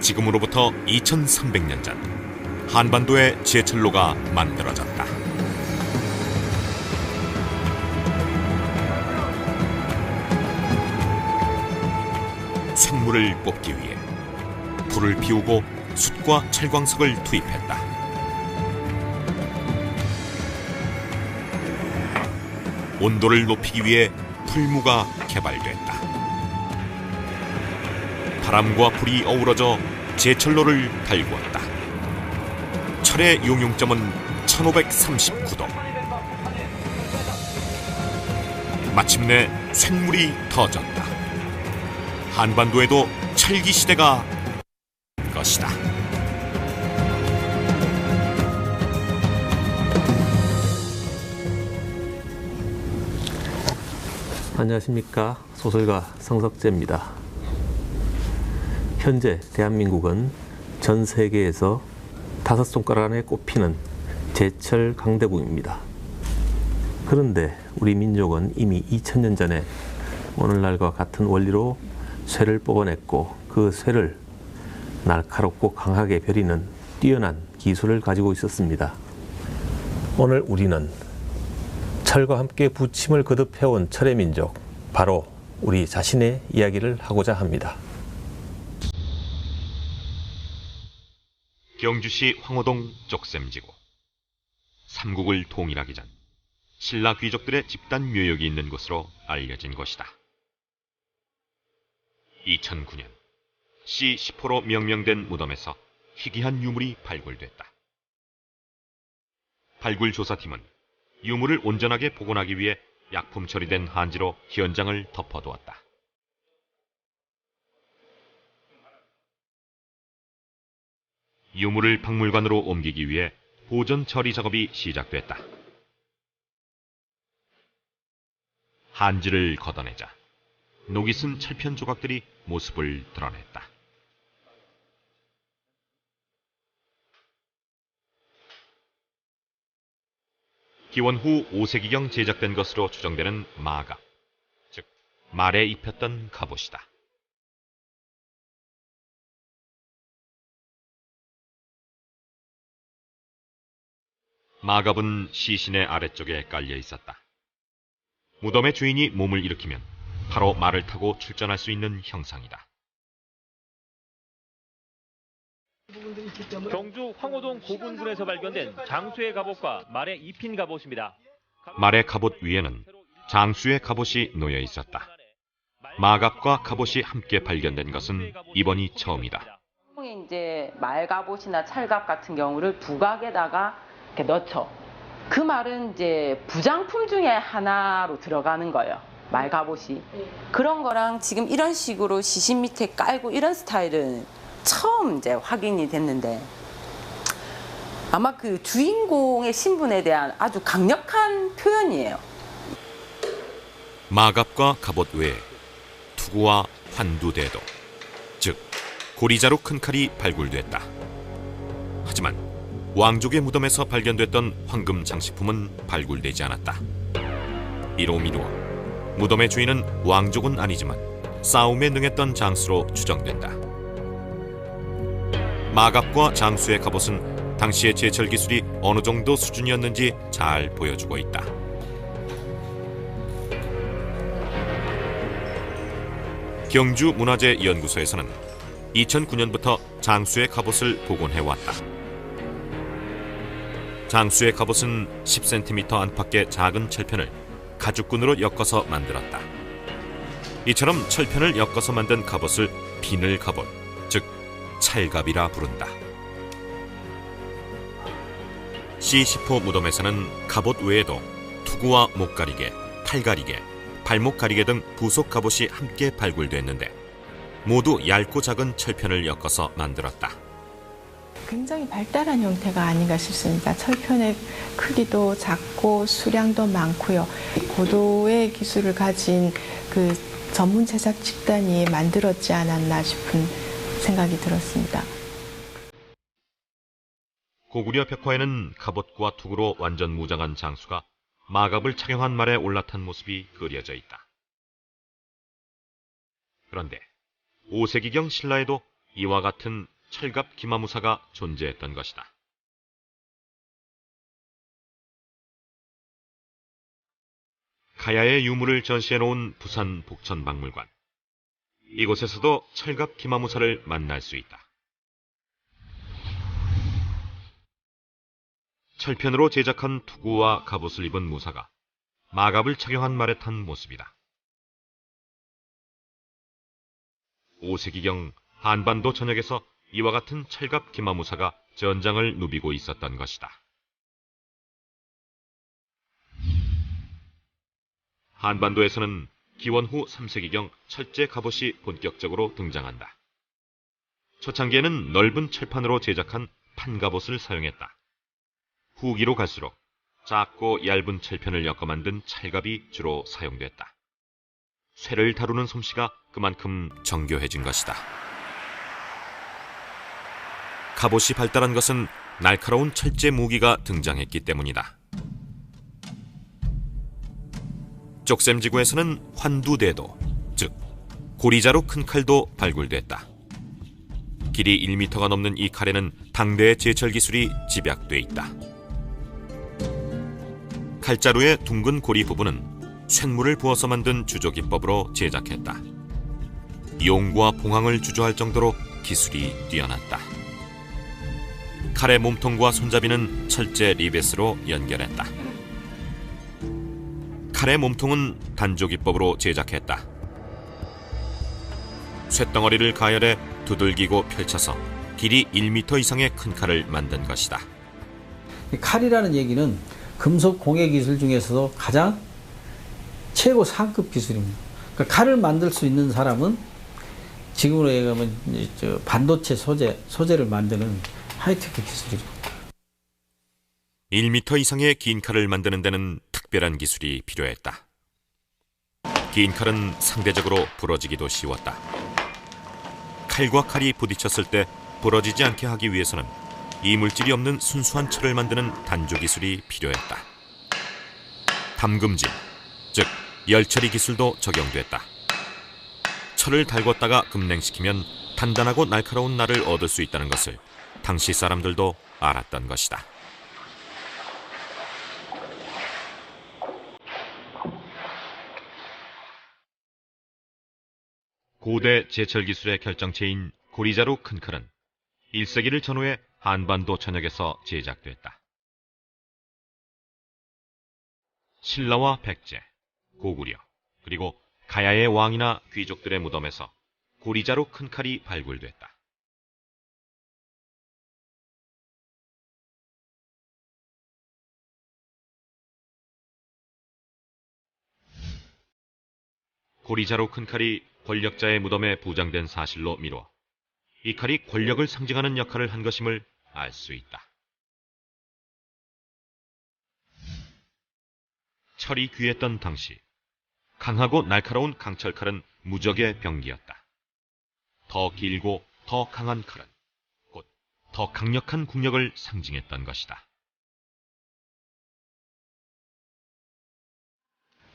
지금으로부터 2300년 전 한반도의 제철로가 만들어졌다. 쇳물을 뽑기 위해 불을 피우고 숯과 철광석을 투입했다. 온도를 높이기 위해 풀무가 개발됐다. 바람과 불이 어우러져 제철로를 달구었다. 철의 용융점은 1539도. 마침내 쇳물이 터졌다. 한반도에도 철기 시대가 것이다. 안녕하십니까. 소설가 성석재입니다. 현재 대한민국은 전 세계에서 5손가락 안에 꼽히는 제철 강대국입니다. 그런데 우리 민족은 이미 2000년 전에 오늘날과 같은 원리로 쇠를 뽑아냈고 그 쇠를 날카롭고 강하게 벼리는 뛰어난 기술을 가지고 있었습니다. 오늘 우리는 철과 함께 부침을 거듭해온 철의 민족, 바로 우리 자신의 이야기를 하고자 합니다. 경주시 황호동 쪽샘지구. 삼국을 통일하기 전 신라 귀족들의 집단 묘역이 있는 곳으로 알려진 곳이다. 2009년 C10호로 명명된 무덤에서 희귀한 유물이 발굴됐다. 발굴 조사팀은 유물을 온전하게 복원하기 위해 약품 처리된 한지로 현장을 덮어두었다. 유물을 박물관으로 옮기기 위해 보존 처리 작업이 시작됐다. 한지를 걷어내자 녹이 쓴 철편 조각들이 모습을 드러냈다. 기원 후 5세기경 제작된 것으로 추정되는 마갑, 즉 말에 입혔던 갑옷이다. 마갑은 시신의 아래쪽에 깔려 있었다. 무덤의 주인이 몸을 일으키면 바로 말을 타고 출전할 수 있는 형상이다. 경주 황호동 고분군에서 발견된 장수의 갑옷과 말의 입힌 갑옷입니다. 말의 갑옷 위에는 장수의 갑옷이 놓여 있었다. 마갑과 갑옷이 함께 발견된 것은 이번이 처음이다. 이제 말갑옷이나 찰갑 같은 경우를 부각에다가 이렇게 넣죠. 그 말은 이제 부장품 중에 하나로 들어가는 거예요. 말갑옷이. 그런 거랑 지금 이런 식으로 시신 밑에 깔고 이런 스타일은 처음 이제 확인이 됐는데, 아마 그 주인공의 신분에 대한 아주 강력한 표현이에요. 마갑과 갑옷 외에 투구와 환두대도, 즉 고리자루 큰 칼이 발굴됐다. 하지만 왕족의 무덤에서 발견됐던 황금 장식품은 발굴되지 않았다. 이로 미루어 무덤의 주인은 왕족은 아니지만 싸움에 능했던 장수로 추정된다. 마갑과 장수의 갑옷은 당시의 제철 기술이 어느 정도 수준이었는지 잘 보여주고 있다. 경주문화재연구소에서는 2009년부터 장수의 갑옷을 복원해왔다. 장수의 갑옷은 10cm 안팎의 작은 철편을 가죽끈으로 엮어서 만들었다. 이처럼 철편을 엮어서 만든 갑옷을 비늘 갑옷, 즉 찰갑이라 부른다. C10호 무덤에서는 갑옷 외에도 투구와 목가리개, 팔가리개, 발목가리개 등 부속 갑옷이 함께 발굴됐는데 모두 얇고 작은 철편을 엮어서 만들었다. 굉장히 발달한 형태가 아닌가 싶습니다. 철편의 크기도 작고 수량도 많고요. 고도의 기술을 가진 그 전문 제작 집단이 만들었지 않았나 싶은 생각이 들었습니다. 고구려 벽화에는 갑옷과 투구로 완전 무장한 장수가 마갑을 착용한 말에 올라탄 모습이 그려져 있다. 그런데 5세기경 신라에도 이와 같은 철갑 기마무사가 존재했던 것이다. 가야의 유물을 전시해 놓은 부산 복천박물관. 이곳에서도 철갑 기마무사를 만날 수 있다. 철편으로 제작한 투구와 갑옷을 입은 무사가 마갑을 착용한 말에 탄 모습이다. 5세기경 한반도 전역에서 이와 같은 철갑 기마무사가 전장을 누비고 있었던 것이다. 한반도에서는 기원 후 3세기경 철제 갑옷이 본격적으로 등장한다. 초창기에는 넓은 철판으로 제작한 판갑옷을 사용했다. 후기로 갈수록 작고 얇은 철편을 엮어 만든 찰갑이 주로 사용됐다. 쇠를 다루는 솜씨가 그만큼 정교해진 것이다. 갑옷이 발달한 것은 날카로운 철제 무기가 등장했기 때문이다. 쪽샘지구에서는 환두대도, 즉 고리자로 큰 칼도 발굴됐다. 길이 1m가 넘는 이 칼에는 당대의 제철 기술이 집약돼 있다. 칼자루의 둥근 고리 부분은 쇳물을 부어서 만든 주조기법으로 제작했다. 용과 봉황을 주조할 정도로 기술이 뛰어났다. 칼의 몸통과 손잡이는 철제 리벳으로 연결했다. 칼의 몸통은 단조기법으로 제작했다. 쇳덩어리를 가열해 두들기고 펼쳐서 길이 1m 이상의 큰 칼을 만든 것이다. 칼이라는 얘기는 금속 공예 기술 중에서도 가장 최고 상급 기술입니다. 그러니까 칼을 만들 수 있는 사람은 지금으로 얘기하면 반도체 소재를 만드는 하이테크 기술이죠. 1m 이상의 긴 칼을 만드는 데는 특별한 기술이 필요했다. 긴 칼은 상대적으로 부러지기도 쉬웠다. 칼과 칼이 부딪혔을 때 부러지지 않게 하기 위해서는 이물질이 없는 순수한 철을 만드는 단조 기술이 필요했다. 담금질, 즉 열처리 기술도 적용됐다. 철을 달궜다가 급냉시키면 단단하고 날카로운 날을 얻을 수 있다는 것을 당시 사람들도 알았던 것이다. 고대 제철 기술의 결정체인 고리자루 큰 칼은 1세기를 전후해 한반도 전역에서 제작됐다. 신라와 백제, 고구려, 그리고 가야의 왕이나 귀족들의 무덤에서 고리자루 큰 칼이 발굴됐다. 고리자루 큰 칼이 권력자의 무덤에 부장된 사실로 미뤄 이 칼이 권력을 상징하는 역할을 한 것임을 알 수 있다. 철이 귀했던 당시 강하고 날카로운 강철칼은 무적의 병기였다. 더 길고 더 강한 칼은 곧 더 강력한 국력을 상징했던 것이다.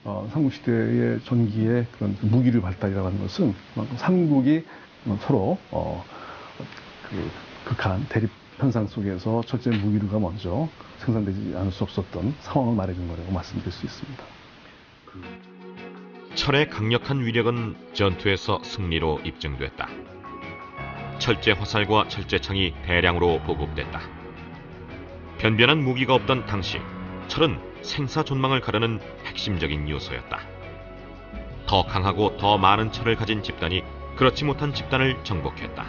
삼국시대의 전기의 그런 무기를 발달이라고 하는 것은 삼국이 서로 극한 대립 현상 속에서 철제 무기류가 먼저 생산되지 않을 수 없었던 상황을 말해준 거라고 말씀드릴 수 있습니다. 철의 강력한 위력은 전투에서 승리로 입증됐다. 철제 화살과 철제 창이 대량으로 보급됐다. 변변한 무기가 없던 당시 철은 생사존망을 가르는 핵심적인 요소였다. 더 강하고 더 많은 철을 가진 집단이 그렇지 못한 집단을 정복했다.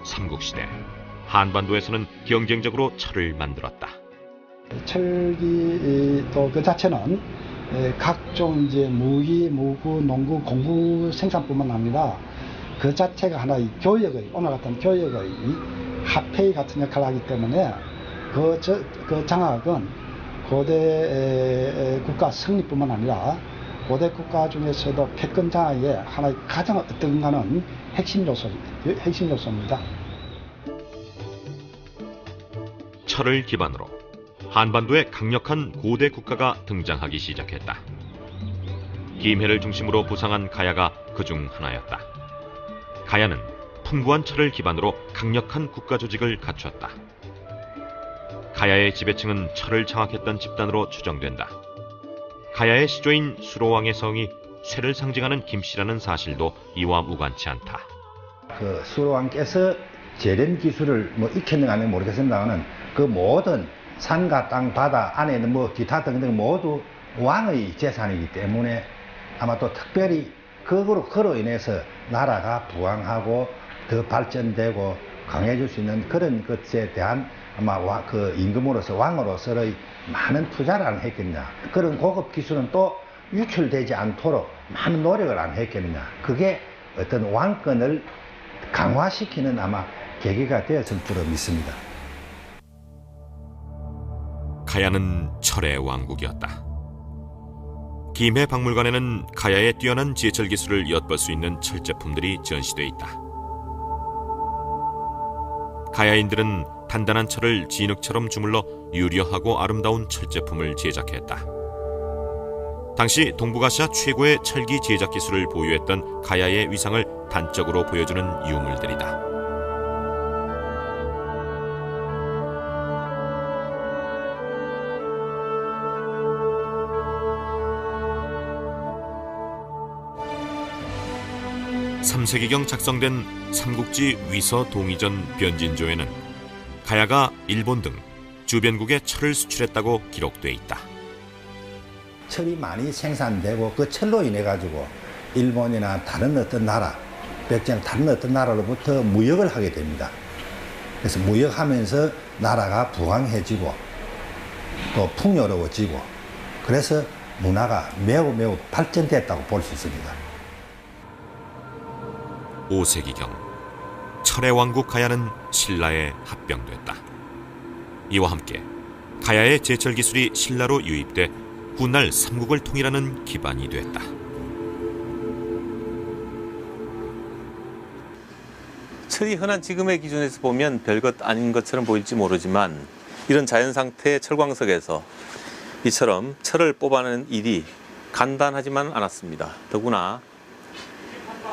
삼국시대 한반도에서는 경쟁적으로 철을 만들었다. 철기도 그 자체는 각종 이제 무기, 무구, 농구, 공구 생산뿐만 아니라 그 자체가 하나의 교역의, 오늘 같은 교역의 화폐 같은 역할을 하기 때문에 그 장악은 고대 국가 승리뿐만 아니라 고대 국가 중에서도 패권 장악의 하나의 가장 어떤가는 핵심 요소입니다. 철을 기반으로 한반도에 강력한 고대 국가가 등장하기 시작했다. 김해를 중심으로 부상한 가야가 그중 하나였다. 가야는 풍부한 철을 기반으로 강력한 국가 조직을 갖췄다. 가야의 지배층은 철을 장악했던 집단으로 추정된다. 가야의 시조인 수로왕의 성이 쇠를 상징하는 김씨라는 사실도 이와 무관치 않다. 그 수로왕께서 제련 기술을 익혔는가 아니면 모르겠습니다만은 그 모든 산과 땅, 바다 안에 있는 기타 등등 모두 왕의 재산이기 때문에 아마 또 특별히 그로 인해서 나라가 부강하고 더 발전되고 강해질 수 있는 그런 것에 대한 아마 그 임금으로서 왕으로서의 많은 투자를 안 했겠냐. 그런 고급 기술은 또 유출되지 않도록 많은 노력을 안 했겠느냐. 그게 어떤 왕권을 강화시키는 아마 계기가 되었을 줄로 믿습니다. 가야는 철의 왕국이었다. 김해 박물관에는 가야의 뛰어난 제철 기술을 엿볼 수 있는 철제품들이 전시돼 있다. 가야인들은 단단한 철을 진흙처럼 주물러 유려하고 아름다운 철제품을 제작했다. 당시 동북아시아 최고의 철기 제작 기술을 보유했던 가야의 위상을 단적으로 보여주는 유물들이다. (3세기경) 작성된 삼국지 위서 동의전 변진조에는 가야가 일본 등 주변국에 철을 수출했다고 기록돼 있다. 철이 많이 생산되고 그 철로 인해 가지고 일본이나 다른 어떤 나라, 백제나 다른 어떤 나라로부터 무역을 하게 됩니다. 그래서 무역하면서 나라가 부강해지고 또 풍요로워지고 그래서 문화가 매우 발전됐다고 볼 수 있습니다. 5세기경 철의 왕국 가야는 신라에 합병됐다. 이와 함께 가야의 제철 기술이 신라로 유입돼 훗날 삼국을 통일하는 기반이 됐다. 철이 흔한 지금의 기준에서 보면 별것 아닌 것처럼 보일지 모르지만 이런 자연 상태의 철광석에서 이처럼 철을 뽑아내는 일이 간단하지만 않았습니다. 더구나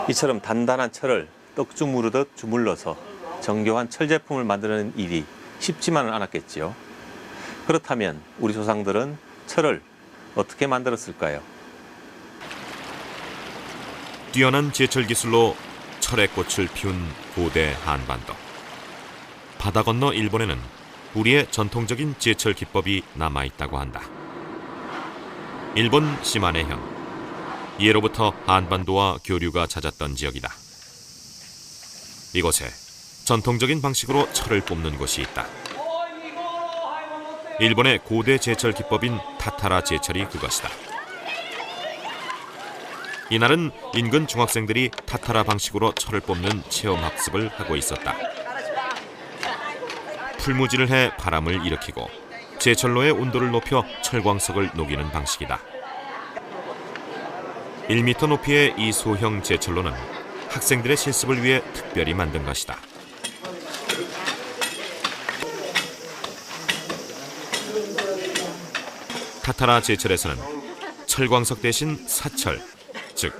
이처럼 단단한 철을 떡주무르듯 주물러서 정교한 철 제품을 만드는 일이 쉽지만은 않았겠지요. 그렇다면 우리 조상들은 철을 어떻게 만들었을까요? 뛰어난 제철 기술로 철의 꽃을 피운 고대 한반도. 바다 건너 일본에는 우리의 전통적인 제철 기법이 남아있다고 한다. 일본 시마네현. 예로부터 한반도와 교류가 잦았던 지역이다. 이곳에 전통적인 방식으로 철을 뽑는 곳이 있다. 일본의 고대 제철 기법인 타타라 제철이 그것이다. 이날은 인근 중학생들이 타타라 방식으로 철을 뽑는 체험 학습을 하고 있었다. 풀무질을 해 바람을 일으키고 제철로의 온도를 높여 철광석을 녹이는 방식이다. 1m 높이의 이 소형 제철로는 학생들의 실습을 위해 특별히 만든 것이다. 타타라 제철에서는 철광석 대신 사철, 즉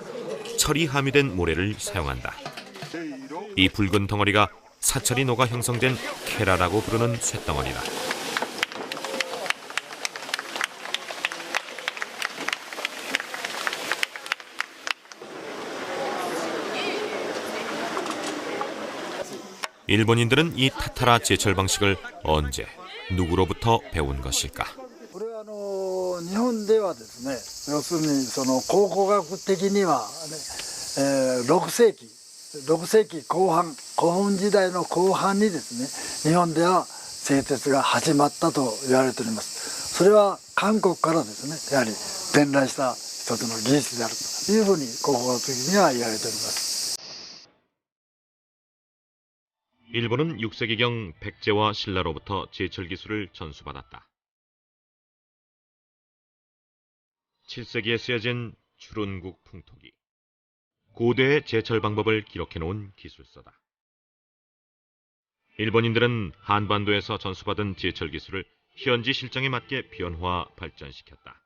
철이 함유된 모래를 사용한다. 이 붉은 덩어리가 사철이 녹아 형성된 케라라고 부르는 쇳덩어리다. 일본인들은 이 타타라 제철 방식을 언제, 누구로부터 배운 것일까? 日本ではですね、要するにその考古学的には、6世紀後半、古墳時代の後半にですね、日本では製鉄が始まったと言われております。それは韓国からですね、やはり伝来した一つの技術であるというふうに考古学的には言われております。 일본은 6세기경 백제와 신라로부터 제철 기술을 전수받았다. 7세기에 쓰여진 출운국 풍토기, 고대의 제철 방법을 기록해놓은 기술서다. 일본인들은 한반도에서 전수받은 제철 기술을 현지 실정에 맞게 변화 발전시켰다.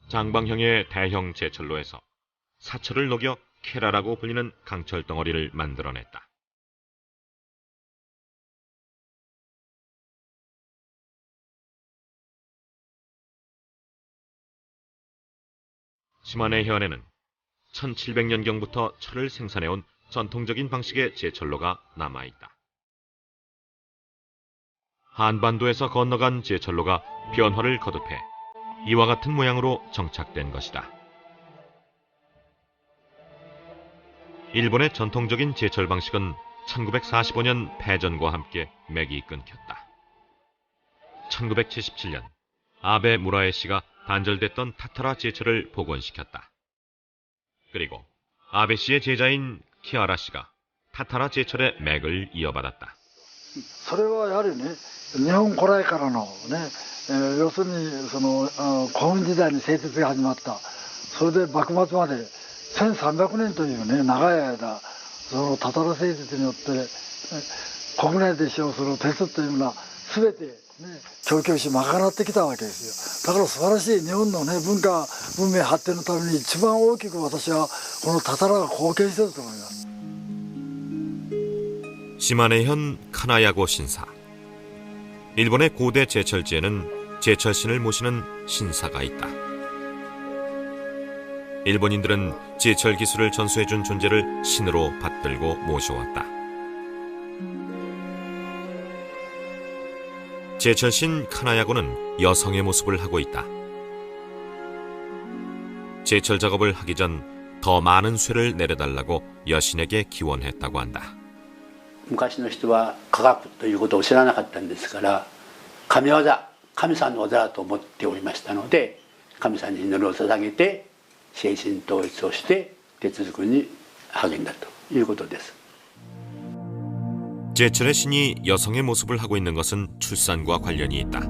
장방형의 대형 제철로에서 사철을 녹여 케라라고 불리는 강철 덩어리를 만들어냈다. 시마네 현에는 1700년경부터 철을 생산해온 전통적인 방식의 제철로가 남아있다. 한반도에서 건너간 제철로가 변화를 거듭해 이와 같은 모양으로 정착된 것이다. 일본의 전통적인 제철 방식은 1945년 패전과 함께 맥이 끊겼다. 1977년 아베 무라에 씨가 단절됐던 타타라 제철을 복원시켰다. 그리고 아베 씨의 제자인 키하라 씨가 타타라 제철의 맥을 이어받았다. それはやはりね、日本古来からのね、要するにその古墳時代に製鉄が始まった。それで幕末まで1300年というね、長い間そのタタラ製鉄によって国内で使用する鉄というのは全て供給し賄ってきたわけですよ。だから素晴らしい日本のね、文化文明発展のために一番大きく私はこのタタラが貢献していると思います。 시마네현 카나야고 신사. 일본의 고대 제철지에는 제철신을 모시는 신사가 있다. 일본인들은 제철 기술을 전수해준 존재를 신으로 받들고 모셔왔다. 제철신 카나야고는 여성의 모습을 하고 있다. 제철 작업을 하기 전 더 많은 쇠를 내려달라고 여신에게 기원했다고 한다. 昔の人は科学ということを知らなかったんですから、神業、神さんの技だと思っておりましたので、神さんに祈りを捧げて精神統一をして鉄作りに励んだということです。 제철의 신이 여성의 모습을 하고 있는 것은 출산과 관련이 있다.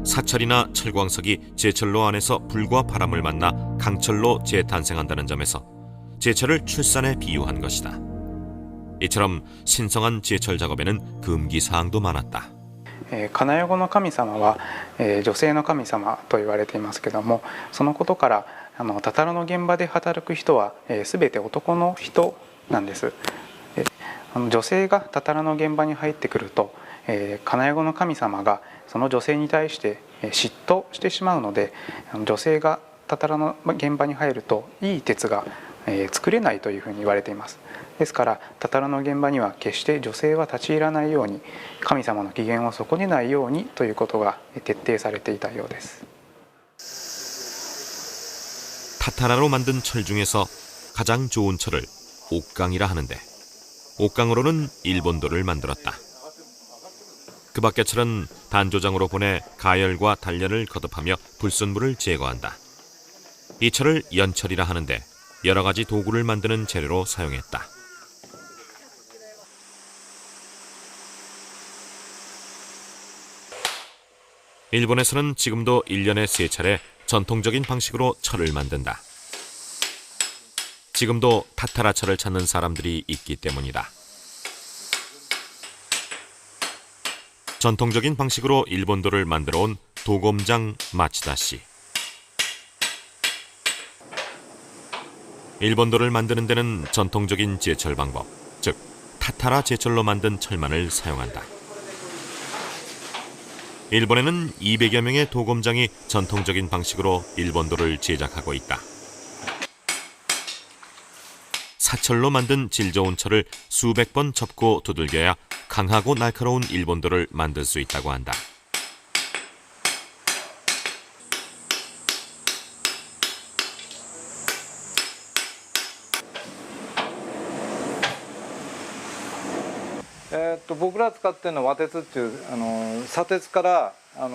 사철이나 철광석이 제철로 안에서 불과 바람을 만나 강철로 재탄생한다는 점에서 제철을 출산에 비유한 것이다. 이처럼 신성한 제철 작업에는 금기 사항도 많았다. カナヤゴの神様は女性の神様と言われていますけども、そのことからタタラの現場で働く人は全て男の人なんです。女性がタタラの現場に入ってくると、カナヤゴの神様がその女性に対して嫉妬してしまうので、女性がタタラの現場に入るといい鉄が作れないというふうに言われています。ですからタタラの現場には決して女性は立ち入らないように、神様の機嫌を損ねないようにということが徹底されていたようです。 타타라로 만든 철 중에서 가장 좋은 철을 옥강이라 하는데, 옥강으로는 일본도를 만들었다. 그 밖의 철은 단조장으로 보내 가열과 단련을 거듭하며 불순물을 제거한다. 이 철을 연철이라 하는데 여러 가지 도구를 만드는 재료로 사용했다. 일본에서는 지금도 1년에 3차례 전통적인 방식으로 철을 만든다. 지금도 타타라 철을 찾는 사람들이 있기 때문이다. 전통적인 방식으로 일본도를 만들어온 도검장 마치다 씨. 일본도를 만드는 데는 전통적인 제철 방법, 즉 타타라 제철로 만든 철만을 사용한다. 일본에는 200여 명의 도검장이 전통적인 방식으로 일본도를 제작하고 있다. 사철로 만든 질 좋은 철을 수백 번 접고 두들겨야 강하고 날카로운 일본도를 만들 수 있다고 한다.僕ら使ってるのは和鉄っていう砂鉄から炭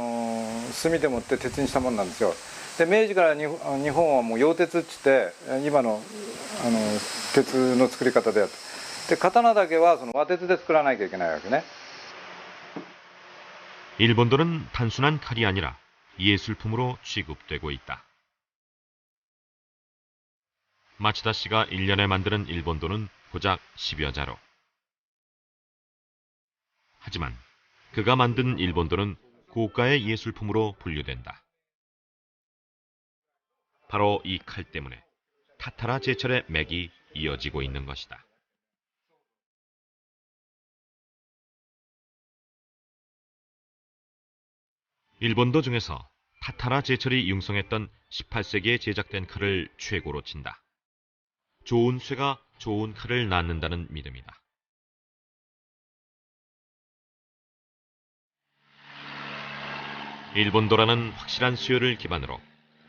でもって鉄にしたものなんですよ。で明治から日本はもう溶鉄って言って今の鉄の作り方でやって、で刀だけはその和鉄で作らなきゃいけないわけね。 일본도는 단순한 칼이 아니라 예술품으로 취급되고 있다. 마치다 씨가 1년에 만드는 일본도는 고작 10여 자루. 하지만 그가 만든 일본도는 고가의 예술품으로 분류된다. 바로 이 칼 때문에 타타라 제철의 맥이 이어지고 있는 것이다. 일본도 중에서 타타라 제철이 융성했던 18세기에 제작된 칼을 최고로 친다. 좋은 쇠가 좋은 칼을 낳는다는 믿음이다. 일본도라는 확실한 수요를 기반으로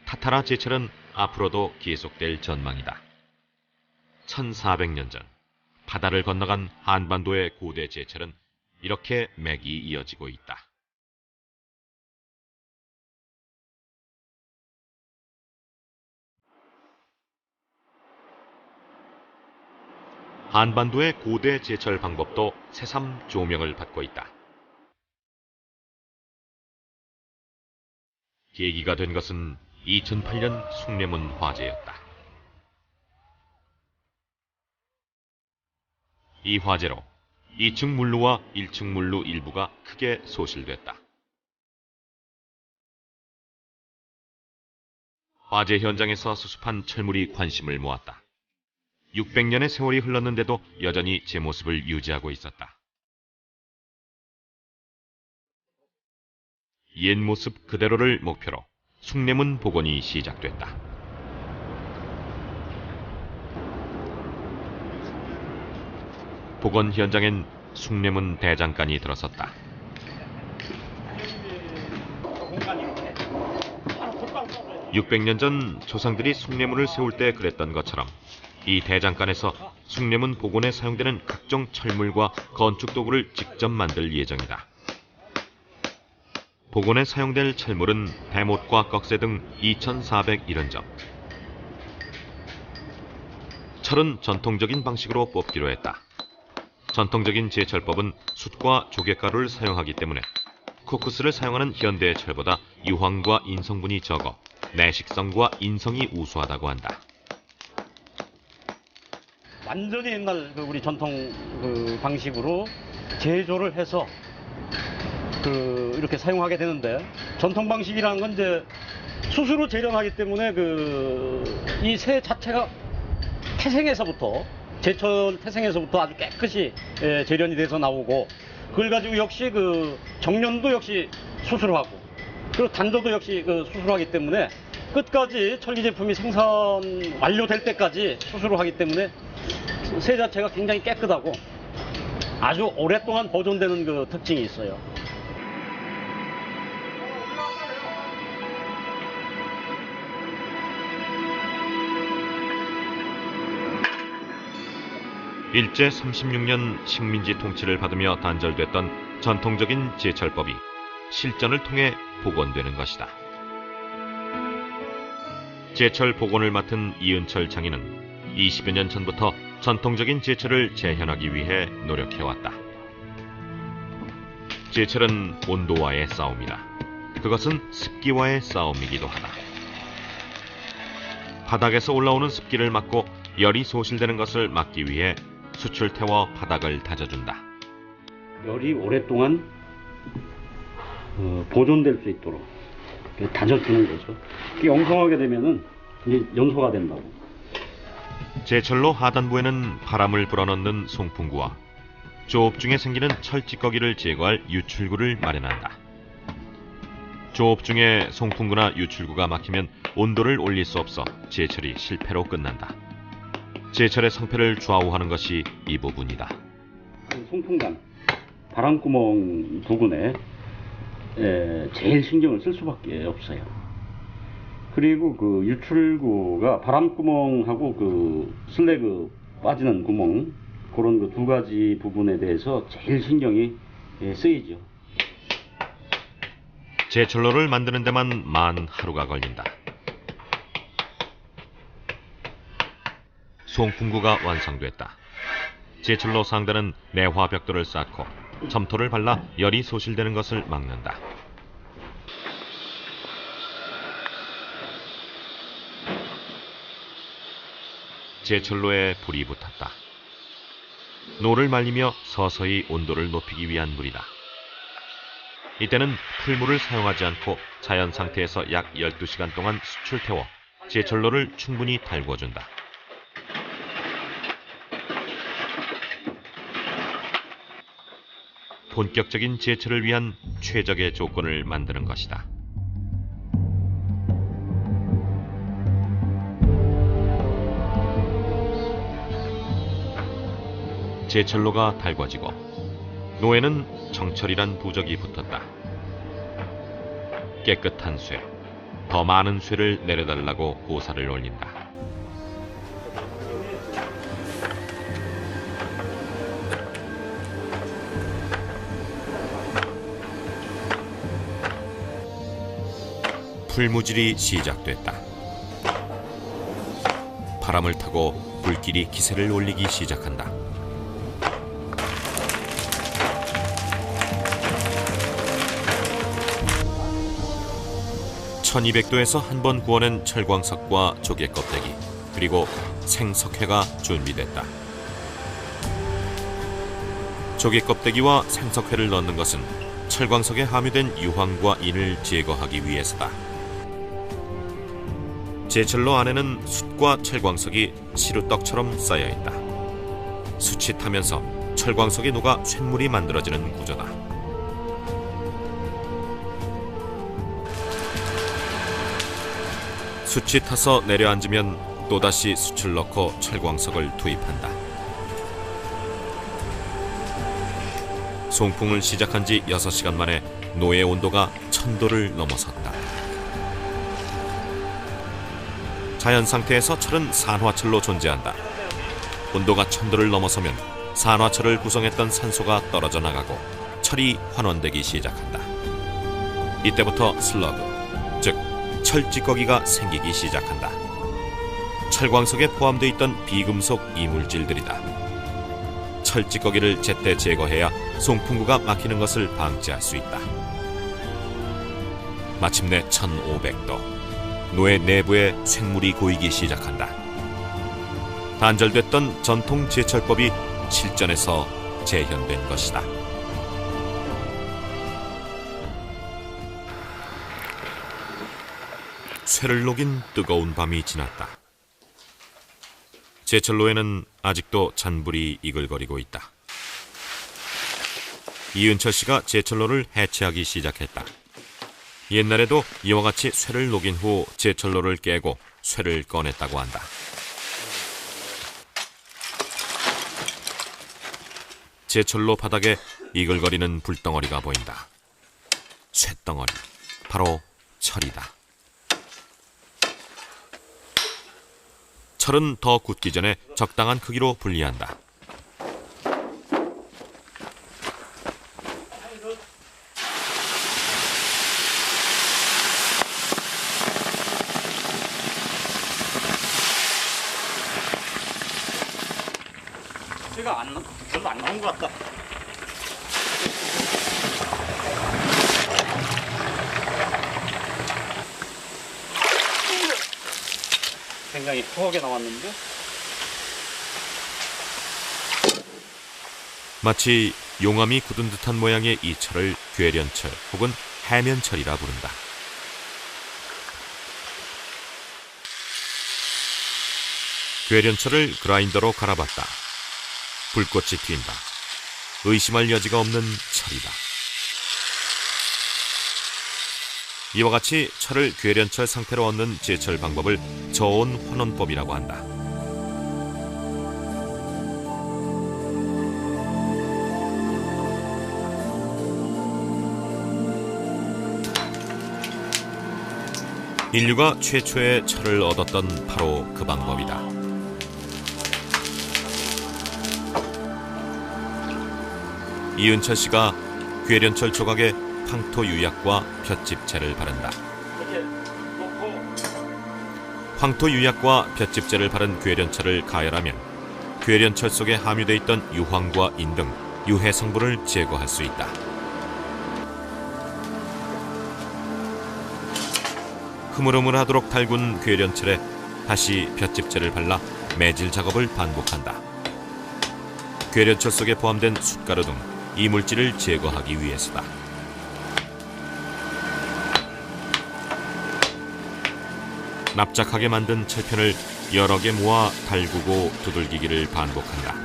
타타라 제철은 앞으로도 계속될 전망이다. 1400년 전 바다를 건너간 한반도의 고대 제철은 이렇게 맥이 이어지고 있다. 한반도의 고대 제철 방법도 새삼 조명을 받고 있다. 계기가 된 것은 2008년 숭례문 화재였다. 이 화재로 2층 물루와 1층 물루 일부가 크게 소실됐다. 화재 현장에서 수습한 철물이 관심을 모았다. 600년의 세월이 흘렀는데도 여전히 제 모습을 유지하고 있었다. 옛 모습 그대로를 목표로 숭례문 복원이 시작됐다. 복원 현장엔 숭례문 대장간이 들어섰다. (600년) 전 조상들이 숭례문을 세울 때 그랬던 것처럼 이 대장간에서 숭례문 복원에 사용되는 각종 철물과 건축도구를 직접 만들 예정이다. 복원에 사용될 철물은 대못과 꺽쇠 등 2,470점. 철은 전통적인 방식으로 뽑기로 했다. 전통적인 제철법은 숯과 조개가루를 사용하기 때문에 코크스를 사용하는 현대의 철보다 유황과 인성분이 적어 내식성과 인성이 우수하다고 한다. 완전히 옛날 우리 전통 방식으로 제조를 해서 이렇게 사용하게 되는데, 전통 방식이라는 건 이제 수수로 재련하기 때문에 이 새 자체가 태생에서부터, 제철 태생에서부터 아주 깨끗이 재련이 돼서 나오고, 그걸 가지고 역시 정련도 역시 수수로 하고, 그리고 단조도 역시 수수로 하기 때문에 끝까지 철기 제품이 생산 완료될 때까지 수수로 하기 때문에 새 자체가 굉장히 깨끗하고 아주 오랫동안 보존되는 특징이 있어요. 일제 36년 식민지 통치를 받으며 단절됐던 전통적인 제철법이 실전을 통해 복원되는 것이다. 제철 복원을 맡은 이은철 장인은 20여 년 전부터 전통적인 제철을 재현하기 위해 노력해왔다. 제철은 온도와의 싸움이다. 그것은 습기와의 싸움이기도 하다. 바닥에서 올라오는 습기를 막고 열이 소실되는 것을 막기 위해 숯을 태워 바닥을 다져준다. 열이 오랫동안 보존될 수 있도록 다져주는 거죠. 이게 엉성하게 되면은 이제 연소가 된다고. 제철로 하단부에는 바람을 불어넣는 송풍구와 조업 중에 생기는 철 찌꺼기를 제거할 유출구를 마련한다. 조업 중에 송풍구나 유출구가 막히면 온도를 올릴 수 없어 제철이 실패로 끝난다. 제철의 성패를 좌우하는 것이 이 부분이다. 송풍관, 바람구멍 부분에 제일 신경을 쓸 수밖에 없어요. 그리고 유출구가 바람구멍하고 슬래그 빠지는 구멍, 그런 두 가지 부분에 대해서 제일 신경이 쓰이죠. 제철로를 만드는 데만 만 하루가 걸린다. 송풍구가 완성됐다. 제철로 상단은 내화 벽돌을 쌓고 점토를 발라 열이 소실되는 것을 막는다. 제철로에 불이 붙었다. 노를 말리며 서서히 온도를 높이기 위한 물이다. 이때는 풀물을 사용하지 않고 자연 상태에서 약 12시간 동안 숯을 태워 제철로를 충분히 달궈준다. 본격적인 제철을 위한 최적의 조건을 만드는 것이다. 제철로가 달궈지고 노에는 정철이란 부적이 붙었다. 깨끗한 쇠, 더 많은 쇠를 내려달라고 고사를 올린다. 풀무질이 시작됐다. 바람을 타고 불길이 기세를 올리기 시작한다. 1200도에서 한 번 구워낸 철광석과 조개 껍데기, 그리고 생석회가 준비됐다. 조개 껍데기와 생석회를 넣는 것은 철광석에 함유된 유황과 인을 제거하기 위해서다. 제철로 안에는 숯과 철광석이 시루떡처럼 쌓여있다. 숯이 타면서 철광석이 녹아 쇳물이 만들어지는 구조다. 숯이 타서 내려앉으면 또다시 숯을 넣고 철광석을 투입한다. 송풍을 시작한 지 6시간 만에 노의 온도가 1000도를 넘어섰다. 자연 상태에서 철은 산화철로 존재한다. 온도가 1000도를 넘어서면 산화철을 구성했던 산소가 떨어져 나가고 철이 환원되기 시작한다. 이때부터 슬러그, 즉 철찌꺼기가 생기기 시작한다. 철광석에 포함되어 있던 비금속 이물질들이다. 철찌꺼기를 제때 제거해야 송풍구가 막히는 것을 방지할 수 있다. 마침내 1500도, 노의 내부에 쇳물이 고이기 시작한다. 단절됐던 전통 제철법이 실전에서 재현된 것이다. 쇠를 녹인 뜨거운 밤이 지났다. 제철로에는 아직도 잔불이 이글거리고 있다. 이은철 씨가 제철로를 해체하기 시작했다. 옛날에도 이와 같이 쇠를 녹인 후 제철로를 깨고 쇠를 꺼냈다고 한다. 제철로 바닥에 이글거리는 불덩어리가 보인다. 쇠덩어리, 바로 철이다. 철은 더 굳기 전에 적당한 크기로 분리한다. 제가 별로 안 나온 것 같다. 굉장히 후하게 나왔는데? 마치 용암이 굳은 듯한 모양의 이 철을 괴련철 혹은 해면철이라 부른다. 괴련철을 그라인더로 갈아봤다. 불꽃이 튄다. 의심할 여지가 없는 철이다. 이와 같이 철을 괴련철 상태로 얻는 제철 방법을 저온 환원법이라고 한다. 인류가 최초의 철을 얻었던 바로 그 방법이다. 이은철 씨가 괴련철 조각에 황토유약과 볏짚재를 바른다. 황토유약과 볏짚재를 바른 괴련철을 가열하면 괴련철 속에 함유되어 있던 유황과 인 등 유해 성분을 제거할 수 있다. 흐물흐물하도록 달군 괴련철에 다시 볏짚재를 발라 매질 작업을 반복한다. 괴련철 속에 포함된 숯가루 등 이물질을 제거하기 위해서다. 납작하게 만든 철편을 여러 개 모아 달구고 두들기기를 반복한다.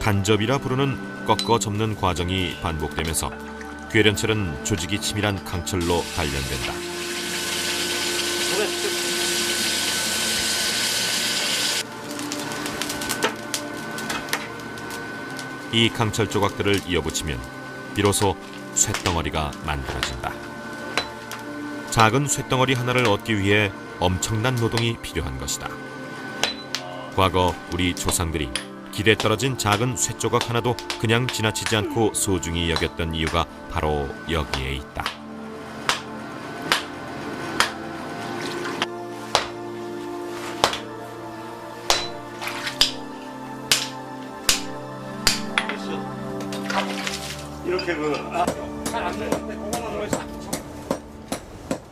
간접이라 부르는 꺾어 접는 과정이 반복되면서 괴련철은 조직이 치밀한 강철로 단련된다. 이 강철 조각들을 이어붙이면 비로소 쇳덩어리가 만들어진다. 작은 쇳덩어리 하나를 얻기 위해 엄청난 노동이 필요한 것이다. 과거 우리 조상들이 길에 떨어진 작은 쇳조각 하나도 그냥 지나치지 않고 소중히 여겼던 이유가 바로 여기에 있다.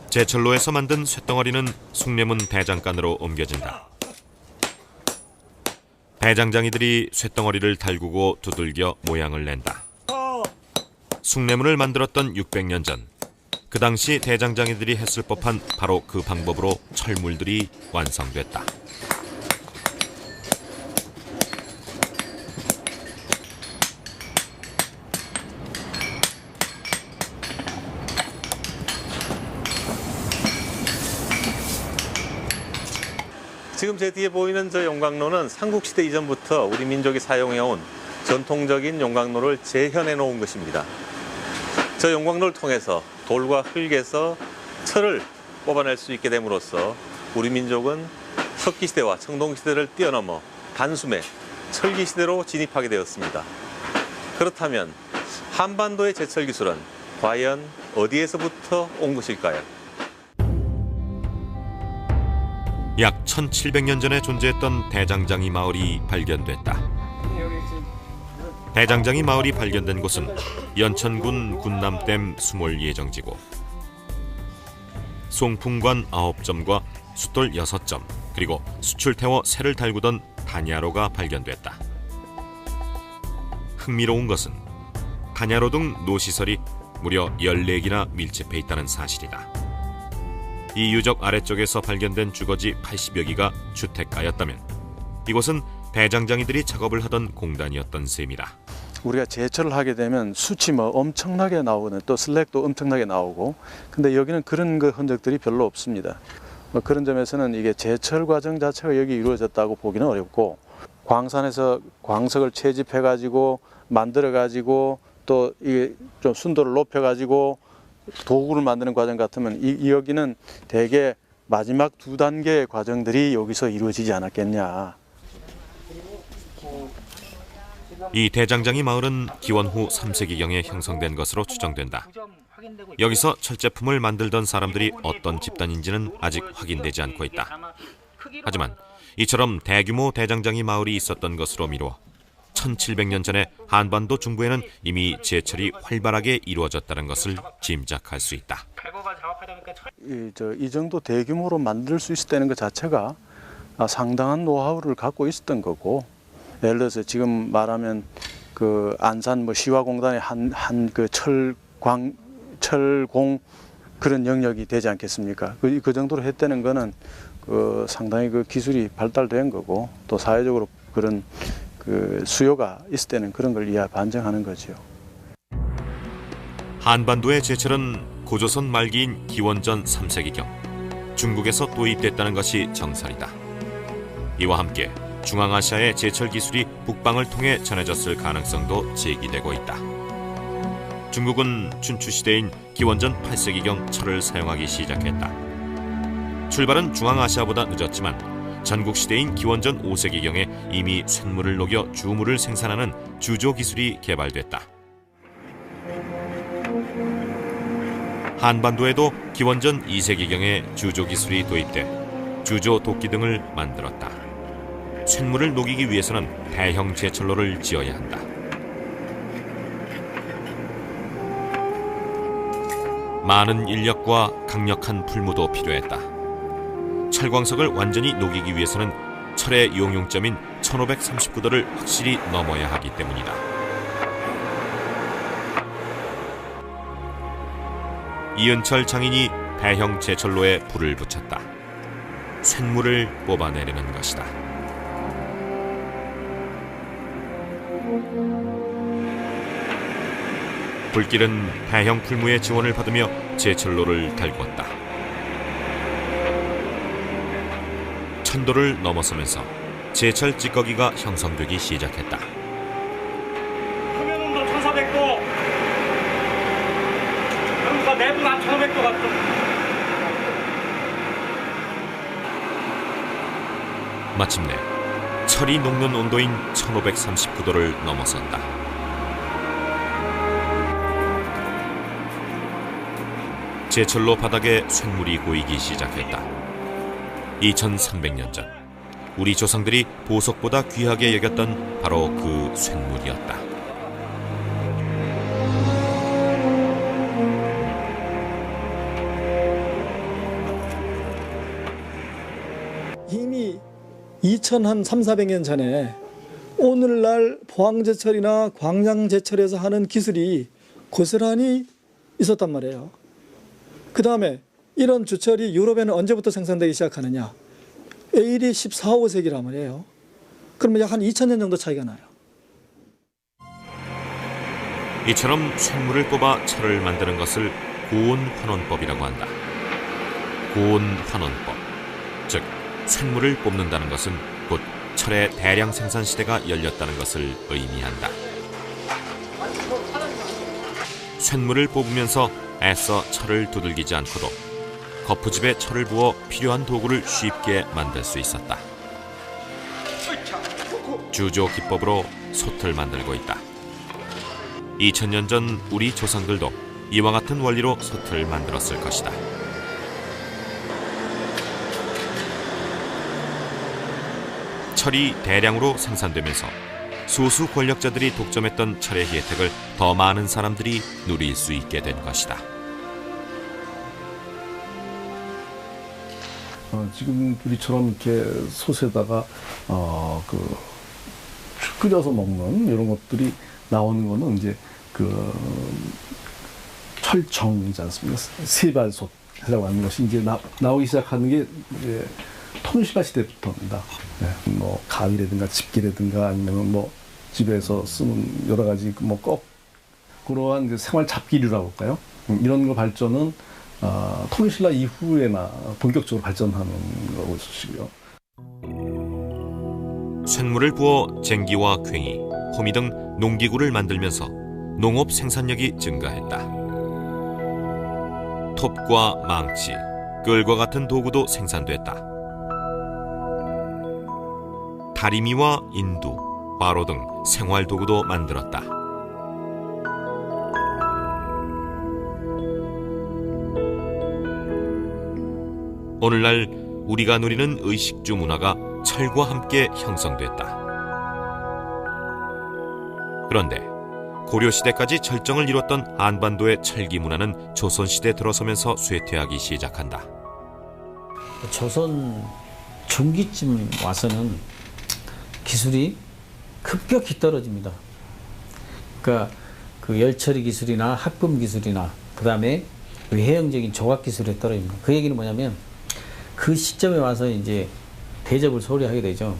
제철로에서 만든 쇳덩어리는 숭례문 대장간으로 옮겨진다. 대장장이들이 쇳덩어리를 달구고 두들겨 모양을 낸다. 숭례문을 만들었던 600년 전, 그 당시 대장장이들이 했을 법한 바로 그 방법으로 철물들이 완성됐다. 지금 제 뒤에 보이는 저 용광로는 삼국시대 이전부터 우리 민족이 사용해온 전통적인 용광로를 재현해 놓은 것입니다. 저 용광로를 통해서 돌과 흙에서 철을 뽑아낼 수 있게 됨으로써 우리 민족은 석기시대와 청동시대를 뛰어넘어 단숨에 철기시대로 진입하게 되었습니다. 그렇다면 한반도의 제철 기술은 과연 어디에서부터 온 것일까요? 약 1700년 전에 존재했던 대장장이 마을이 발견됐다. 대장장이 마을이 발견된 곳은 연천군 군남댐 수몰 예정지고 송풍관 9점과 숫돌 6점 그리고 수출태워 새를 달구던 단야로가 발견됐다. 흥미로운 것은 단야로 등 노시설이 무려 14개나 밀집해 있다는 사실이다. 이 유적 아래쪽에서 발견된 주거지 80여 개가 주택가였다면 이곳은 대장장이들이 작업을 하던 공단이었던 셈이다. 우리가 제철을 하게 되면 숯이 엄청나게 나오거든요. 또 슬랙도 엄청나게 나오고. 근데 여기는 그런 흔적들이 별로 없습니다. 그런 점에서는 이게 제철 과정 자체가 여기 이루어졌다고 보기는 어렵고, 광산에서 광석을 채집해가지고 만들어가지고 또 이게 좀 순도를 높여가지고 도구를 만드는 과정 같으면 여기는 대개 마지막 2단계의 과정들이 여기서 이루어지지 않았겠냐. 이 대장장이 마을은 기원 후 3세기경에 형성된 것으로 추정된다. 여기서 철제품을 만들던 사람들이 어떤 집단인지는 아직 확인되지 않고 있다. 하지만 이처럼 대규모 대장장이 마을이 있었던 것으로 미루어 1700년 전에 한반도 중부에는 이미 제철이 활발하게 이루어졌다는 것을 짐작할 수 있다. 이 정도 대규모로 만들 수 있었다는 것 자체가 상당한 노하우를 갖고 있었던 거고, 예를 들어서 지금 말하면 그 안산 시화공단의 한 그 철공 그런 영역이 되지 않겠습니까? 그 정도로 했다는 거는 상당히 그 기술이 발달된 거고, 또 사회적으로 그런 그 수요가 있을 때는 그런 걸 반증하는 거죠. 한반도의 제철은 고조선 말기인 기원전 3세기경 중국에서 도입됐다는 것이 정설이다. 이와 함께 중앙아시아의 제철 기술이 북방을 통해 전해졌을 가능성도 제기되고 있다. 중국은 춘추시대인 기원전 8세기경 철을 사용하기 시작했다. 출발은 중앙아시아보다 늦었지만 전국시대인 기원전 5세기경에 이미 쇳물을 녹여 주물을 생산하는 주조 기술이 개발됐다. 한반도에도 기원전 2세기경에 주조 기술이 도입돼 주조 도끼 등을 만들었다. 쇳물을 녹이기 위해서는 대형 제철로를 지어야 한다. 많은 인력과 강력한 풀무도 필요했다. 철광석을 완전히 녹이기 위해서는 철의 용융점인 1539도를 확실히 넘어야 하기 때문이다. 이은철 장인이 대형 제철로에 불을 붙였다. 쇳물을 뽑아내려는 것이다. 불길은 대형 풀무의 지원을 받으며 제철로를 달구었다. 천도를 넘어서면서 제철 찌꺼기가 형성되기 시작했다. 표면 온도 1400도, 그러니까 내부는 한 1500도 같은. 마침내 철이 녹는 온도인 1539도를 넘어섰다. 제철로 바닥에 쇳물이 고이기 시작했다. 2300년 전 우리 조상들이 보석보다 귀하게 여겼던 바로 그 쇳물이었다. 이미 2300-400년 전에 오늘날 포항제철이나 광양제철에서 하는 기술이 고스란히 있었단 말이에요. 그 다음에 이런 주철이 유럽에는 언제부터 생산되기 시작하느냐? AD 14, 15세기란 말이에요. 그러면 약 한 2000년 정도 차이가 나요. 이처럼 쇳물을 뽑아 철을 만드는 것을 고온환원법이라고 한다. 고온환원법, 즉 쇳물을 뽑는다는 것은 곧 철의 대량 생산 시대가 열렸다는 것을 의미한다. 쇳물을 뽑으면서 애써 철을 두들기지 않고도 거푸집에 철을 부어 필요한 도구를 쉽게 만들 수 있었다. 주조 기법으로 솥을 만들고 있다. 2000년 전 우리 조상들도 이와 같은 원리로 솥을 만들었을 것이다. 철이 대량으로 생산되면서 소수 권력자들이 독점했던 철의 혜택을 더 많은 사람들이 누릴 수 있게 된 것이다. 지금 우리처럼 이렇게 솥에다가 끓여서 먹는 이런 것들이 나오는 거는 이제 철정이지 않습니까? 세발솥이라고 하는 것이 이제 나오기 시작하는 게 이제 통신화 시대부터입니다. 네, 뭐 가위라든가 집게라든가 아니면 뭐 집에서 쓰는 여러 가지 그러한 그 생활 잡기류라고 할까요? 이런 거 발전은 통일신라 이후에나 본격적으로 발전하는 거고 있으시고요. 쇳물을 부어 쟁기와 괭이, 호미 등 농기구를 만들면서 농업 생산력이 증가했다. 톱과 망치, 끌과 같은 도구도 생산됐다. 다리미와 인두, 바로 등 생활 도구도 만들었다. 오늘날 우리가 누리는 의식주 문화가 철과 함께 형성됐다. 그런데 고려시대까지 절정을 이뤘던 한반도의 철기 문화는 조선시대 들어서면서 쇠퇴하기 시작한다. 조선 중기쯤 와서는 기술이 급격히 떨어집니다. 그러니까 그 열처리 기술이나 합금 기술이나 그 다음에 외형적인 조각 기술에 떨어집니다. 그 얘기는 뭐냐면 그 시점에 와서 이제 대접을 소홀히 하게 되죠.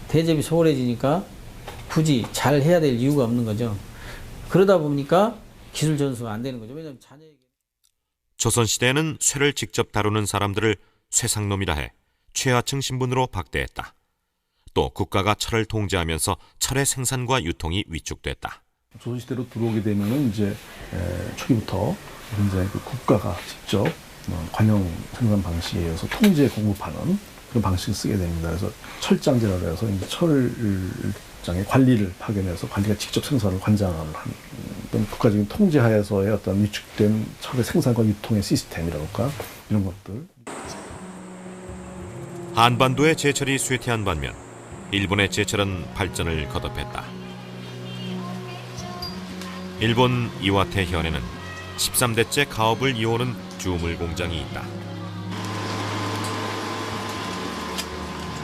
대접이 소홀해지니까 굳이 잘 해야 될 이유가 없는 거죠. 그러다 보니까 기술 전수가 안 되는 거죠. 왜냐하면 자녀에게. 조선시대에는 쇠를 직접 다루는 사람들을 쇠상놈이라 해 최하층 신분으로 박대했다. 또 국가가 철을 통제하면서 철의 생산과 유통이 위축됐다. 조선시대로 들어오게 되면은 이제 초기부터 굉장히 그 국가가 직접 관영 생산 방식에 의해서 통제 공급하는 그런 방식을 쓰게 됩니다. 그래서 철장제라고 해서 이제 철장의 관리를 파견해서 관리가 직접 생산을 관장을 하는 어떤 국가적인 통제하에서의 어떤 위축된 철의 생산과 유통의 시스템이라고 할까 이런 것들. 한반도의 제철이 쇠퇴한 반면 일본의 제철은 발전을 거듭했다. 일본 이와테 현에는 13대째 가업을 이어오는 주물 공장이 있다.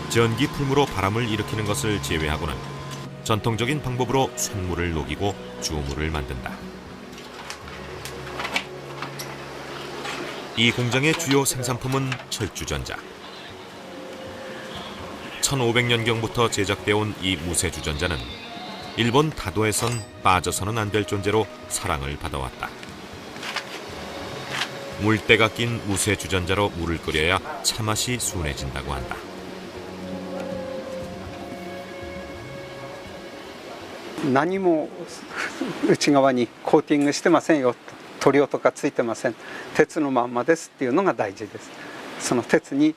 전기 풀무로 바람을 일으키는 것을 제외하고는 전통적인 방법으로 쇳물을 녹이고 주물을 만든다. 이 공장의 주요 생산품은 철주전자. 1500년경부터 제작되어 온 이 무쇠주전자는 일본 다도에선 빠져서는 안 될 존재로 사랑을 받아왔다. 물때가 낀 우세 주전자로 물을 끓여야 차맛이 순해진다고 한다. 何も内側にコーティングしてませんよ、塗料とかついてません、鉄のまんまですっていうのが大事です。その鉄に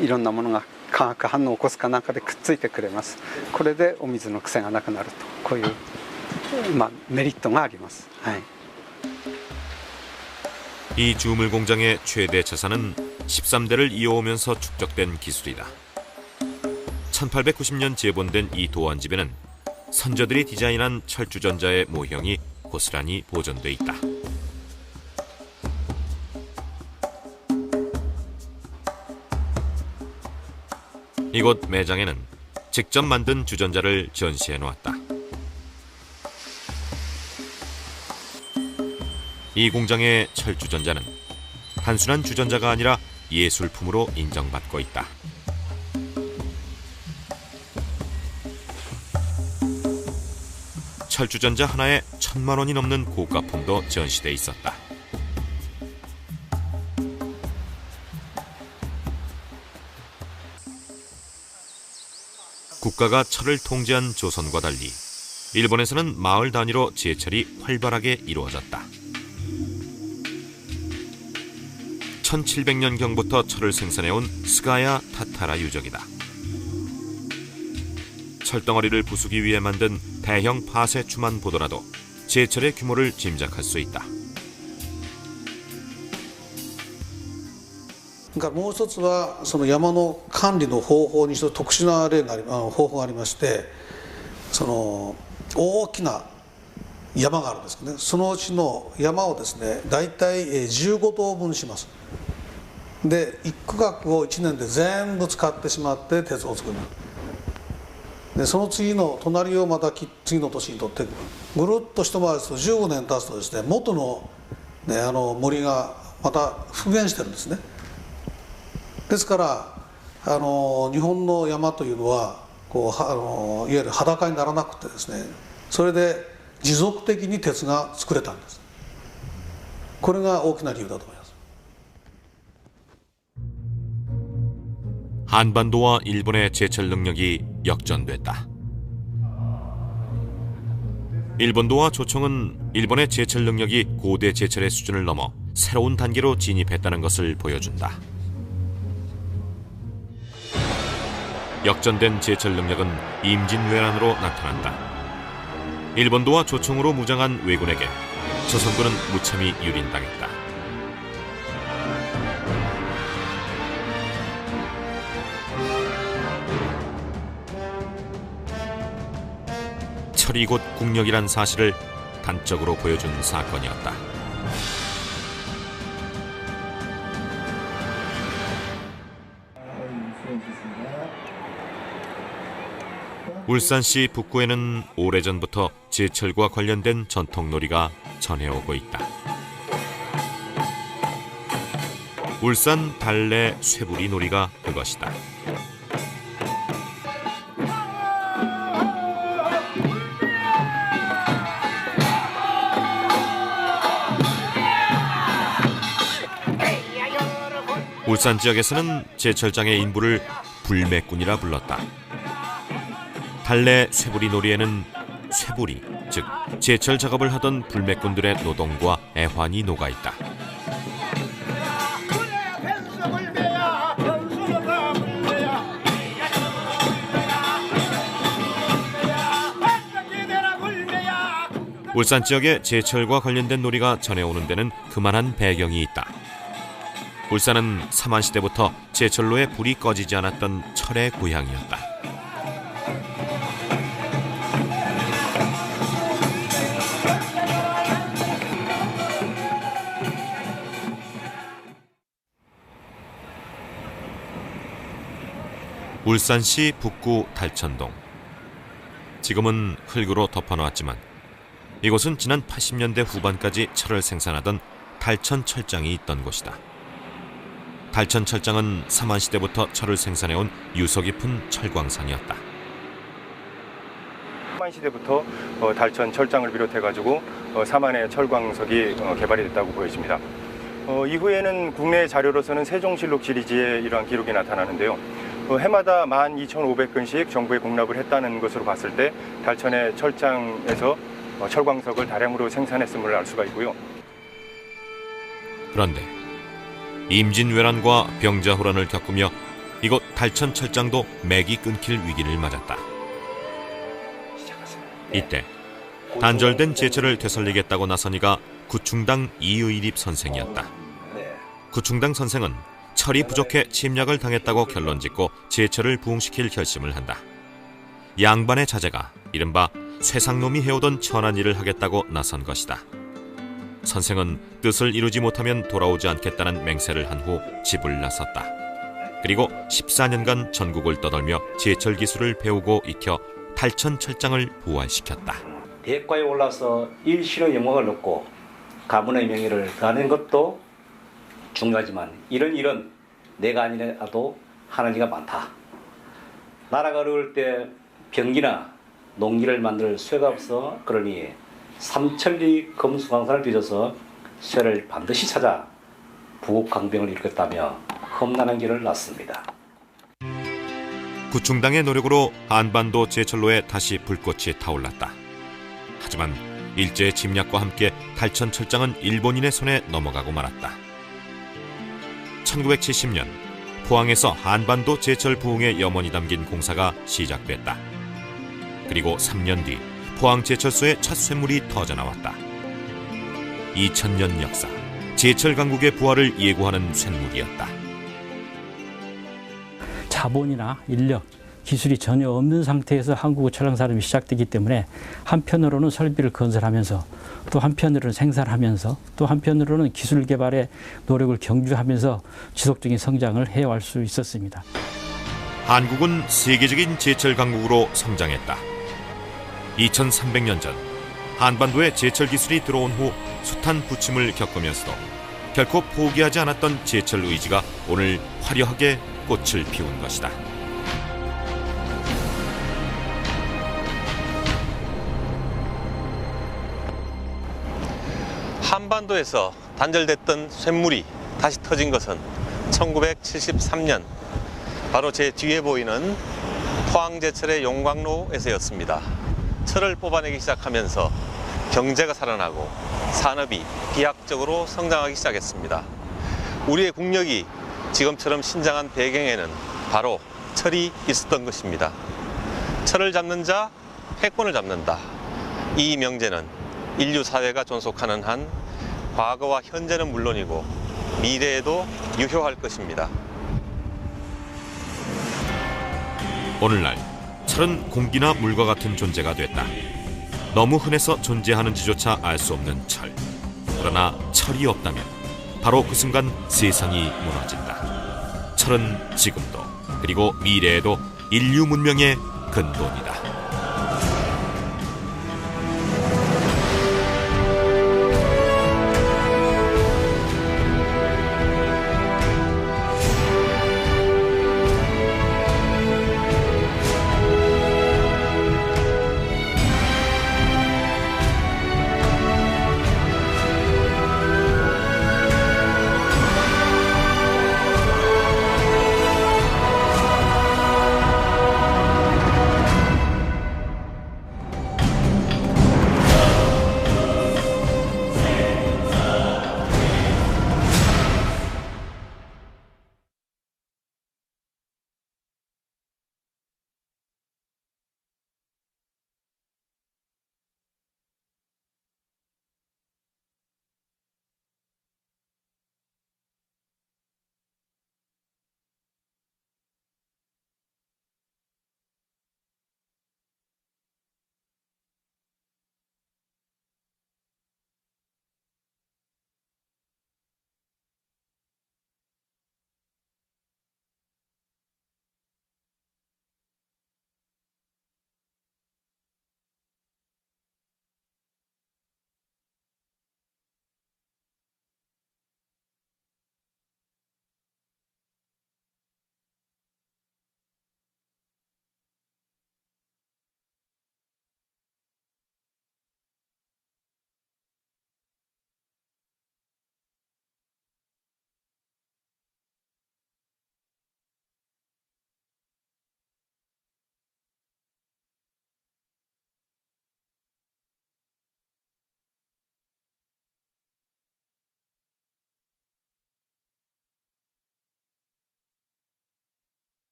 いろんなものが化学反応を起こすかなんかでくっついてくれます。これでお水の癖がなくなると、こういう、メリットがあります。はい。 이 주물 공장의 최대 자산은 13대를 이어오면서 축적된 기술이다. 1890년 재본된 이 도안집에는 선조들이 디자인한 철주전자의 모형이 고스란히 보존돼 있다. 이곳 매장에는 직접 만든 주전자를 전시해 놓았다. 이 공장의 철주전자는 단순한 주전자가 아니라 예술품으로 인정받고 있다. 철주전자 하나에 1000만 원이 넘는 고가품도 전시돼 있었다. 국가가 철을 통제한 조선과 달리 일본에서는 마을 단위로 제철이 활발하게 이루어졌다. 1700년경부터 철을 생산해온 스가야 타타라 유적이다. 철덩어리를 부수기 위해 만든 대형 파쇄추만 보더라도 제철의 규모를 짐작할 수 있다. もう一つはその山の管理の方法に特殊な方法がありまして、その大きな山があるんですけどね、そのうちの山をですね大体15等分します。で一区画を1年で全部使ってしまって鉄を作る。でその次の隣をまた次の年に取ってぐるっと一回りすると15年経つとですね元の、森がまた復元してるんですね。ですから日本の山というのはいわゆる裸にならなくてですね、それで持続的に鉄が作れたんです。これが大きな理由だと思います。 한반도와 일본의 제철 능력이 역전됐다. 일본도와 조총은 일본의 제철 능력이 고대 제철의 수준을 넘어 새로운 단계로 진입했다는 것을 보여준다. 역전된 제철 능력은 임진왜란으로 나타난다. 일본도와 조총으로 무장한 왜군에게 조선군은 무참히 유린당했다. 철이 곧 국력이란 사실을 단적으로 보여준 사건이었다. 울산시 북구에는 오래전부터 제철과 관련된 전통놀이가 전해오고 있다. 울산 달래 쇠부리 놀이가 그것이다. 울산 지역에서는 제철장의 인부를 불매꾼이라 불렀다. 달래 쇠부리 놀이에는 쇠부리, 즉 제철 작업을 하던 불매꾼들의 노동과 애환이 녹아있다. 울산 지역의 제철과 관련된 놀이가 전해오는 데는 그만한 배경이 있다. 울산은 삼한시대부터 제철로에 불이 꺼지지 않았던 철의 고향이었다. 울산시 북구 달천동. 지금은 흙으로 덮어놓았지만 이곳은 지난 80년대 후반까지 철을 생산하던 달천 철장이 있던 곳이다. 달천 철장은 삼한시대부터 철을 생산해온 유서 깊은 철광산이었다. 시대부터 달천 철장을 비롯해가지고 사만의 철광석이 개발이 됐다고 보여집니다. 이후에는 국내 자료로서는 세종실록 지리지에 이러한 기록이 나타나는데요. 해마다 12,500건씩 정부에 공납을 했다는 것으로 봤을 때 달천의 철장에서 철광석을 다량으로 생산했음을 알 수가 있고요. 그런데 임진왜란과 병자호란을 겪으며 이곳 달천 철장도 맥이 끊길 위기를 맞았다. 이때 단절된 제철을 되살리겠다고 나선 이가 구충당 이의립 선생이었다. 구충당 선생은 철이 부족해 침략을 당했다고 결론짓고 제철을 부흥시킬 결심을 한다. 양반의 자제가 이른바 쇠상놈이 해오던 천한 일을 하겠다고 나선 것이다. 선생은 뜻을 이루지 못하면 돌아오지 않겠다는 맹세를 한 후 집을 나섰다. 그리고 14년간 전국을 떠돌며 제철 기술을 배우고 익혀 달천 철장을 부활시켰다. 대과에 올라서 일신의 영광을 얻고 가문의 명예를 더하는 것도 중요하지만 이런 일은 내가 아니라도 하는 이가 많다. 나라가 어려울 때 병기나 농기를 만들 쇠가 없어 그러니 삼천리 금수강산을 빚어서 쇠를 반드시 찾아 부국강병을 일으켰다며 험난한 길을 났습니다. 구충당의 노력으로 한반도 제철로에 다시 불꽃이 타올랐다. 하지만 일제의 침략과 함께 달천 철장은 일본인의 손에 넘어가고 말았다. 1970년 포항에서 한반도 제철 부흥의 염원이 담긴 공사가 시작됐다. 그리고 3년 뒤 포항 제철소에 첫 쇳물이 터져나왔다. 2000년 역사, 제철 강국의 부활을 예고하는 쇳물이었다. 자본이나 인력, 기술이 전혀 없는 상태에서 한국 철강산업이 시작되기 때문에 한편으로는 설비를 건설하면서 또 한편으로는 생산하면서 또 한편으로는 기술 개발에 노력을 경주하면서 지속적인 성장을 해갈 수 있었습니다. 한국은 세계적인 제철 강국으로 성장했다. 2300년 전 한반도에 제철 기술이 들어온 후 숱한 부침을 겪으면서도 결코 포기하지 않았던 제철 의지가 오늘 화려하게 꽃을 피운 것이다. 한반도에서 단절됐던 쇳물이 다시 터진 것은 1973년 바로 제 뒤에 보이는 포항제철의 용광로에서였습니다. 철을 뽑아내기 시작하면서 경제가 살아나고 산업이 비약적으로 성장하기 시작했습니다. 우리의 국력이 지금처럼 신장한 배경에는 바로 철이 있었던 것입니다. 철을 잡는 자, 패권을 잡는다. 이 명제는 인류 사회가 존속하는 한 과거와 현재는 물론이고 미래에도 유효할 것입니다. 오늘날 철은 공기나 물과 같은 존재가 됐다. 너무 흔해서 존재하는지조차 알 수 없는 철. 그러나 철이 없다면 바로 그 순간 세상이 무너진다. 철은 지금도 그리고 미래에도 인류 문명의 근본이다.